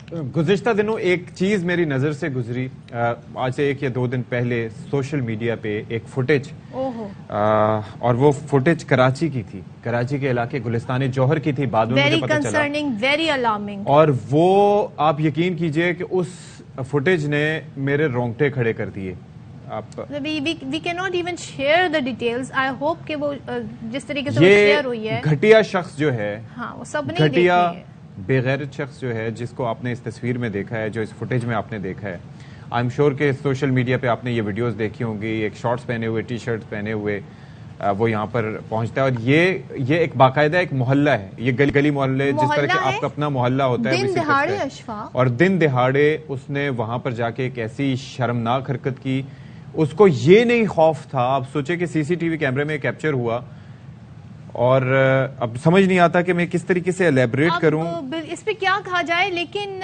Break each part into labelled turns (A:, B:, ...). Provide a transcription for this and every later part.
A: गुज़िश्ता दिनों एक चीज़ मेरी नज़र से गुजरी, आज से 1 या 2 दिन पहले सोशल मीडिया पे एक फुटेज, और वो फुटेज कराची की थी, कराची के इलाके गुलिस्तान जौहर की थी। बाद में मुझे पता चला,
B: वेरी अलार्मिंग,
A: और वो आप यकीन कीजिए कि उस फुटेज ने मेरे रोंगटे खड़े कर दिए।
B: we cannot even share the details. I hope कि वो जिस तरीके से वो शेयर हुई है,
A: घटिया शख्स जो है,
B: हाँ, वो सब नहीं
A: घटिया बेगैरत शख्स जो है, जिसको आपने इस तस्वीर में देखा है, जो इस फुटेज में आपने देखा है, आई एम श्योर कि सोशल मीडिया पे आपने ये वीडियोस देखी होंगी। एक शॉर्ट्स पहने हुए, टी शर्ट पहने हुए वो यहाँ पर पहुंचता है, और ये एक बाकायदा एक मोहल्ला है, ये गली मोहल्ले, जिस तरह के आपका अपना मोहल्ला होता है,
B: दिन दहाड़े अशफा,
A: और दिन दहाड़े उसने वहां पर जाके एक ऐसी शर्मनाक हरकत की। उसको ये नहीं खौफ था, आप सोचे कि सीसीटीवी कैमरे में कैप्चर हुआ, और अब समझ नहीं आता कि मैं किस तरीके से एलैबोरेट करूं,
B: इस पे क्या कहा जाए। लेकिन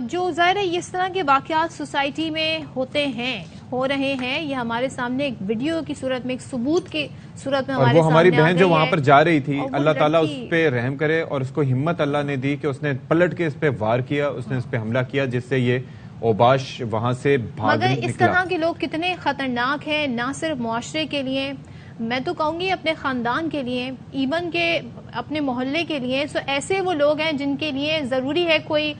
B: जो ज़ाहिर है इस तरह के वाकयात सोसाइटी में होते हैं, हो रहे हैं, ये हमारे सामने एक वीडियो की सूरत में, एक सबूत की सूरत में हमारे सामने,
A: हमारी बहन जो वहां पर जा रही थी, अल्लाह ताला उस पे रहम करे, और उसको हिम्मत अल्लाह ने दी कि उसने पलट के इस पे वार किया, उसने इस पे हमला किया, जिससे ये ओबाश वहां से भाग निकला।
B: मगर इस तरह के लोग कितने खतरनाक हैं, ना सिर्फ मुआशरे के लिए, मैं तो कहूँगी अपने ख़ानदान के लिए, इवन के अपने मोहल्ले के लिए। सो ऐसे वो लोग हैं जिनके लिए ज़रूरी है कोई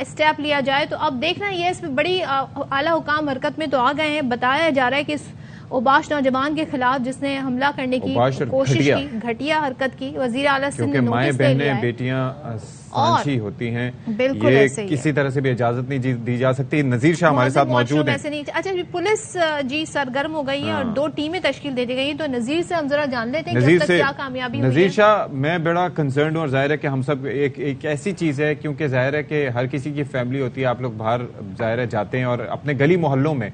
B: स्टेप लिया जाए। तो अब देखना ये इसमें बड़ी आला हुकाम हरकत में तो आ गए हैं। बताया जा रहा है कि ओबाश नौजवान के खिलाफ जिसने हमला करने की कोशिश की, घटिया हरकत की, वजीर आला सिंध ने नोटिस ले लिया है।
A: बेटियां सांची होती हैं,
B: बिल्कुल
A: ये किसी तरह से भी इजाजत नहीं दी जा सकती। नजीर शाह हमारे साथ मौजूद हैं।
B: अच्छा, पुलिस जी सरगर्म हो गई है और 2 टीमें तश्कील दे दी गई, तो नजीर से हम जरा जान लेते हैं कि अब तक क्या कामयाबी हुई है।
A: नजीर शाह, मैं बड़ा कंसर्न हूँ, और जाहिर है कि हम सब एक ऐसी चीज है, क्योंकि जाहिर है कि हर किसी की फैमिली होती है, आप लोग बाहर जाहिर है जाते हैं, और अपने गली मोहल्लों में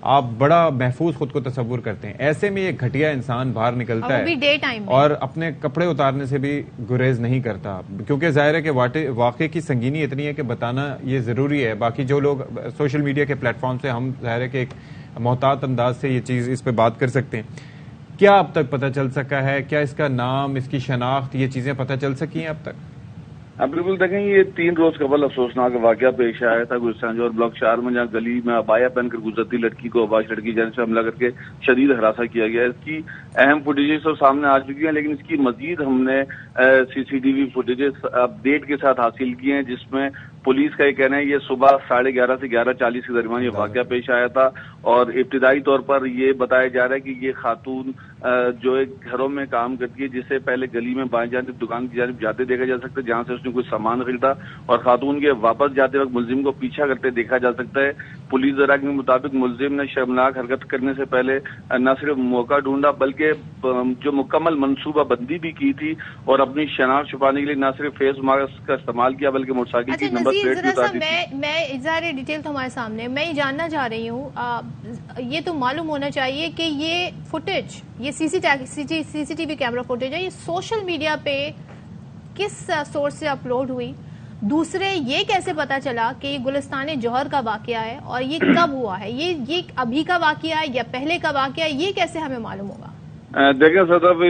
A: आप बड़ा महफूज खुद को तस्वुर करते हैं। ऐसे में एक घटिया इंसान बाहर निकलता है,
B: डे टाइम में,
A: और अपने कपड़े उतारने से भी गुरेज नहीं करता, क्योंकि जाहिर है कि वाकई की संगीनी इतनी है कि बताना ये जरूरी है। बाकी जो लोग सोशल मीडिया के प्लेटफॉर्म से, हम जाहिर है कि एक मोहतात अंदाज से ये चीज इस पे बात कर सकते हैं। क्या अब तक पता चल सका है? क्या इसका नाम, इसकी शनाख्त, ये चीजें पता चल सकी हैं अब तक?
C: अब बिल्कुल देखें, ये 3 रोज कबल अफसोसनाक वाकया पेश आया था गुलिस्तान जौहर ब्लॉक 4 में, जहाँ गली में अबाया पहनकर गुजरती लड़की को अबाश लड़की जाने से हमला करके शदीद हरासा किया गया। इसकी अहम फुटेजेस तो सामने आ चुकी हैं, लेकिन इसकी मजीद हमने सीसीटीवी फुटेजेस अपडेट के साथ हासिल किए हैं, जिसमें पुलिस का ये कहना है ये सुबह 11:30 से 11:40 के दरमियान ये वाकया पेश आया था, और इब्तिदाई तौर पर ये बताया जा रहा है कि ये खातून जो एक घरों में काम करती है, जिसे पहले गली में बाएं जानिब दुकान की जानिब जाते देखा जा सकता है, जहां से उसने कुछ सामान खरीदा, और खातून के वापस जाते वक्त मुलजिम को पीछा करते देखा जा सकता है। पुलिस जरा के मुताबिक मुलजिम ने शर्मनाक हरकत करने से पहले न सिर्फ मौका ढूंढा, बल्कि जो मुकम्मल मनसूबा बंदी भी की थी, और अपनी शनाख्त छुपाने के लिए न सिर्फ फेस मास्क का इस्तेमाल किया, बल्कि मोटरसाइकिल की नंबर प्लेट भी उतारी थी।
B: मैं सारे डिटेल तो हमारे सामने, मैं ये जानना चाह रही हूँ, ये तो मालूम होना चाहिए कि ये फुटेज, ये सीसीटीवी कैमरा फुटेज है, ये सोशल मीडिया पे किस सोर्स से अपलोड हुई? दूसरे, ये कैसे पता चला कि ये गुलिस्तान जौहर का वाकया है, और ये कब हुआ है? ये अभी का वाकया है या पहले का वाकया है? ये कैसे हमें मालूम होगा?
C: देखें सदब,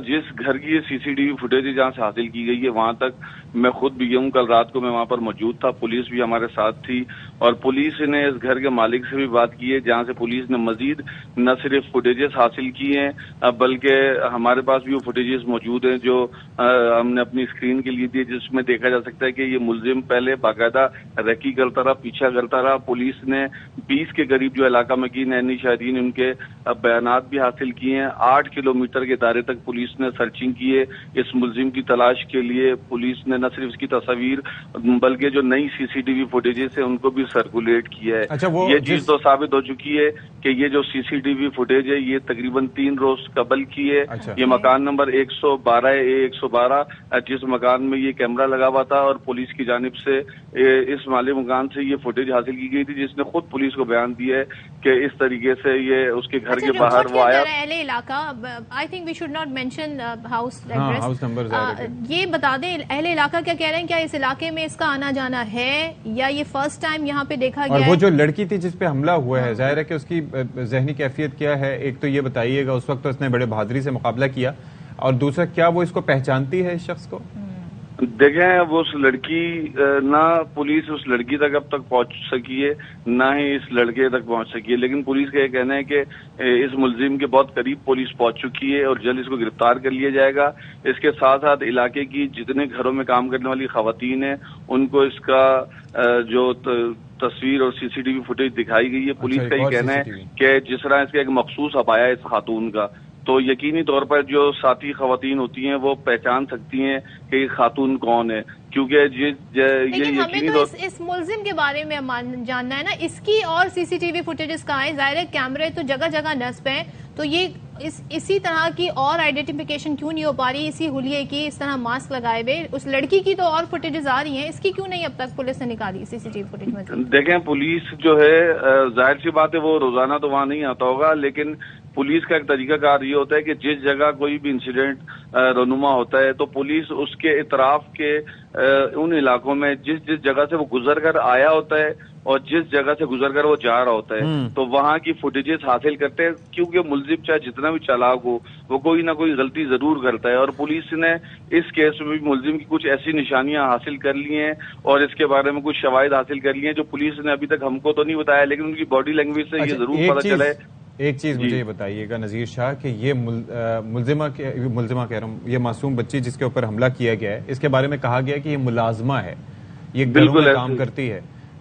C: जिस घर की ये सीसीटीवी फुटेज जहाँ से हासिल की गई है, वहां तक मैं खुद भी हूँ। कल रात को मैं वहां पर मौजूद था, पुलिस भी हमारे साथ थी, और पुलिस ने इस घर के मालिक से भी बात की है, जहां से पुलिस ने मजीद न सिर्फ फुटेजेस हासिल किए हैं, बल्कि हमारे पास भी वो फुटेजेस मौजूद हैं जो हमने अपनी स्क्रीन के लिए दिए, जिसमें देखा जा सकता है कि ये मुलजिम पहले बाकायदा रेकी करता रहा, पीछा करता रहा। पुलिस ने 20 के करीब जो इलाका मकीन नैनी शाहरीन, उनके बयानात भी हासिल किए हैं। 8 किलोमीटर के दायरे तक पुलिस ने सर्चिंग की है इस मुलजिम की तलाश के लिए। पुलिस ने न सिर्फ इसकी तस्वीर, बल्कि जो नई सीसीटीवी फुटेजेस है उनको भी सर्कुलेट किया है।
A: अच्छा,
C: ये चीज तो साबित हो चुकी है कि ये जो सीसीटीवी फुटेज है ये तकरीबन 3 रोज कबल की है।
A: अच्छा।
C: ये मकान नंबर 112A112, जिस मकान में ये कैमरा लगा हुआ था, और पुलिस की जानिब से इस माली मकान से ये फुटेज हासिल की गई थी, जिसने खुद पुलिस को बयान दिया है कि इस तरीके से ये उसके घर के बाहर वो आया।
B: I think we should not mention house
A: number.
B: ये बता दें अहले इलाका क्या कह रहे हैं, क्या इस इलाके में इसका आना जाना है, या ये फर्स्ट टाइम यहाँ पे देखा गया?
A: और वो जो लड़की थी जिसपे हमला हुआ है, जाहिर है कि उसकी जहनी कैफियत क्या है, एक तो ये बताइएगा, उस वक्त तो उसने बड़े बहादुरी से मुकाबला किया, और दूसरा क्या वो इसको पहचानती है इस शख्स को?
C: دیکھیں وہ اس لڑکی نہ پولیس اس لڑکی تک اب تک پہنچ سکی ہے نہ ہی اس لڑکے تک پہنچ سکی ہے، لیکن پولیس کا یہ کہنا ہے کہ اس ملزم کے بہت قریب پولیس پہنچ چکی ہے اور جلد اس کو گرفتار کر لیا جائے گا۔ اس کے ساتھ ساتھ علاقے کی جتنے گھروں میں کام کرنے والی خواتین ہیں ان کو اس کا جو تصویر اور سی سی ٹی وی فوٹیج دکھائی گئی ہے۔ پولیس کا یہ کہنا ہے کہ جس طرح اس کا ایک مخصوص ابایا ہے اس خاتون کا، تو یقینی طور پر جو ساتھی خواتین ہوتی ہیں وہ پہچان سکتی ہیں کہ یہ خاتون کون ہے، کیونکہ
B: لیکن ہمیں تو اس ملزم کے بارے میں جاننا ہے نا، اس کی اور سی سی ٹی وی فوٹیجز کہاں ہیں؟ ظاہر ہے کیمرے تو جگہ جگہ نصب ہیں، تو یہ اسی طرح کی اور آئیڈینٹیفیکیشن کیوں نہیں ہو پا رہی؟ اسی حلیے کی اس طرح ماسک لگائے ہوئے اس لڑکی کی تو اور فوٹیجز آ رہی ہیں، اس کی کیوں نہیں اب تک پولیس نے نکالی سی سی ٹی وی فوٹیج میں؟
C: دیکھیں پولیس جو ہے ظاہر سی بات ہے وہ روزانہ تو وہاں نہیں آتا ہوگا، لیکن پولیس کا ایک طریقہ کار یہ ہوتا ہے کہ جس جگہ کوئی بھی انسیڈنٹ رونما ہوتا ہے تو پولیس اس کے اطراف کے ان علاقوں میں جس جگہ سے وہ گزر کر آیا ہوتا ہے اور جس جگہ سے گزر کر وہ جا رہا ہوتا ہے تو وہاں کی فوٹیجز حاصل کرتے ہیں، کیونکہ ملزم چاہے جتنا بھی چالاک ہو وہ کوئی نہ کوئی غلطی ضرور کرتا ہے، اور پولیس نے اس کیس میں بھی ملزم کی کچھ ایسی نشانیاں حاصل کر لی ہیں اور اس کے بارے میں کچھ شواہد حاصل کر لی ہیں جو پولیس نے ابھی تک ہم کو تو نہیں بتایا، لیکن ان کی باڈی لینگویج سے یہ ضرور پتہ چلا ہے۔
A: ایک چیز مجھے یہ بتائیے گا نذیر شاہ کہ یہ ملزمہ کہہ رہا ہوں، یہ معصوم بچی جس کے اوپر حملہ کیا گیا ہے، اس کے بارے میں کہا گیا ہے کہ یہ ملازمہ ہے، یہ گھروں میں کام کرتی ہے،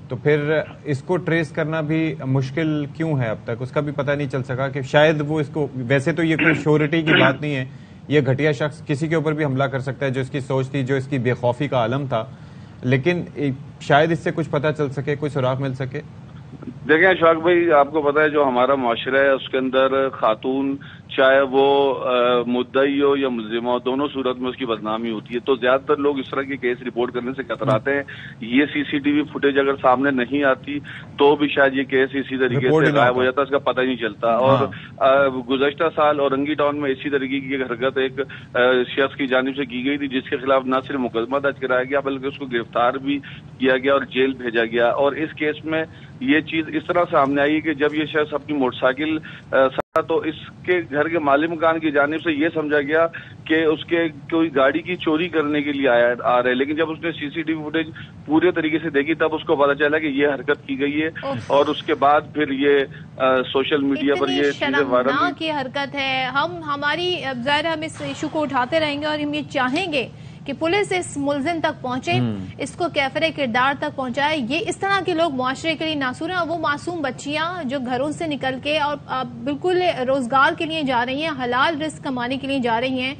A: تو پھر اس کو ٹریس کرنا بھی مشکل کیوں ہے؟ اب تک اس کا بھی پتہ نہیں چل سکا کہ شاید وہ اس کو، ویسے تو یہ کوئی شیورٹی کی بات نہیں ہے، یہ گھٹیا شخص کسی کے اوپر بھی حملہ کر سکتا ہے جو اس کی سوچ تھی، جو اس کی بے خوفی کا عالم تھا، لیکن شاید اس سے کچھ پتہ چل سکے، کوئی سراغ مل سکے۔
C: دیکھیں اشفاق بھائی، آپ کو پتا ہے جو ہمارا معاشرہ ہے اس کے اندر خاتون چاہے وہ مدعی ہو یا ملزمہ ہو، دونوں صورت میں اس کی بدنامی ہوتی ہے، تو زیادہ تر لوگ اس طرح کے کیس رپورٹ کرنے سے کتراتے ہیں۔ یہ سی سی ٹی وی فوٹیج اگر سامنے نہیں آتی تو بھی شاید یہ کیس اسی طریقے سے غائب ہو جاتا، اس کا پتہ ہی نہیں چلتا۔ اور گزشتہ سال اورنگی ٹاؤن میں اسی طریقے کی ایک حرکت ایک شخص کی جانب سے کی گئی تھی جس کے خلاف نہ صرف مقدمہ درج کرایا گیا بلکہ اس کو گرفتار بھی کیا گیا اور جیل بھیجا گیا، اور اس کیس میں یہ چیز اس طرح سامنے آئی کہ جب یہ شخص اپنی موٹر سائیکل تو اس کے گھر کے مالک مکان کی جانب سے یہ سمجھا گیا کہ اس کے کوئی گاڑی کی چوری کرنے کے لیے آ رہے، لیکن جب اس نے سی سی ٹی وی فوٹیج پورے طریقے سے دیکھی تب اس کو پتا چلا کہ یہ حرکت کی گئی ہے، اور اس کے بعد پھر یہ سوشل میڈیا پر یہ چیزیں وائرل
B: کی حرکت ہے۔ ہماری ظاہر ہم اس ایشو کو اٹھاتے رہیں گے اور ہم یہ چاہیں گے کہ پولیس اس ملزم تک پہنچے، اس کو کیفر کردار تک پہنچائے۔ یہ اس طرح کے لوگ معاشرے کے لیے ناصور ہیں، اور وہ معصوم بچیاں جو گھروں سے نکل کے اور بالکل روزگار کے لیے جا رہی ہیں، حلال رزق کمانے کے لیے جا رہی ہیں،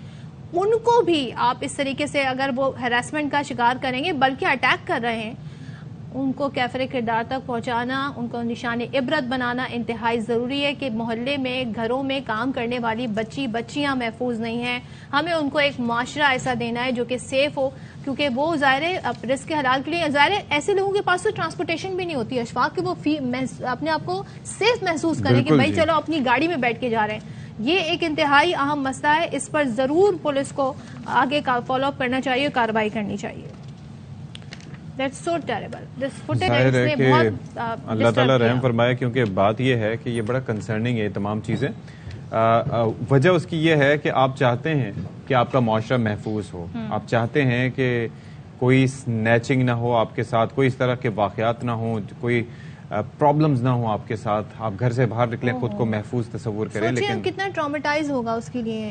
B: ان کو بھی آپ اس طریقے سے اگر وہ ہراسمنٹ کا شکار کریں گے بلکہ اٹیک کر رہے ہیں، ان کو کیفر کردار تک پہنچانا، ان کو نشان عبرت بنانا انتہائی ضروری ہے کہ محلے میں گھروں میں کام کرنے والی بچیاں محفوظ نہیں ہیں۔ ہمیں ان کو ایک معاشرہ ایسا دینا ہے جو کہ سیف ہو، کیونکہ وہ ظاہر ہے رزق کے حلال کے لیے، ظاہر ہے ایسے لوگوں کے پاس تو ٹرانسپورٹیشن بھی نہیں ہوتی ہے اشفاق کہ وہ اپنے آپ کو سیف محسوس کریں کہ بھائی چلو اپنی گاڑی میں بیٹھ کے جا رہے ہیں۔ یہ ایک انتہائی اہم مسئلہ ہے، اس پر ضرور پولیس کو آگے فالو اپ کرنا چاہیے، کارروائی کرنی چاہیے۔
A: ظاہر ہے کہ اللہ تعالیٰ رحم فرمائے، کیونکہ بات یہ ہے کہ یہ بڑا کنسرننگ ہے تمام چیزیں۔ وجہ اس کی یہ ہے کہ آپ چاہتے ہیں کہ آپ کا معاشرہ محفوظ ہو، آپ چاہتے ہیں کہ کوئی سنیچنگ نہ ہو آپ کے ساتھ، کوئی اس طرح کے واقعات نہ ہوں، کوئی پرابلمز نہ ہوں آپ کے ساتھ، آپ گھر سے باہر نکلیں خود کو محفوظ تصور کریں، لیکن
B: کتنا ٹرامیٹائز ہوگا اس کے لیے۔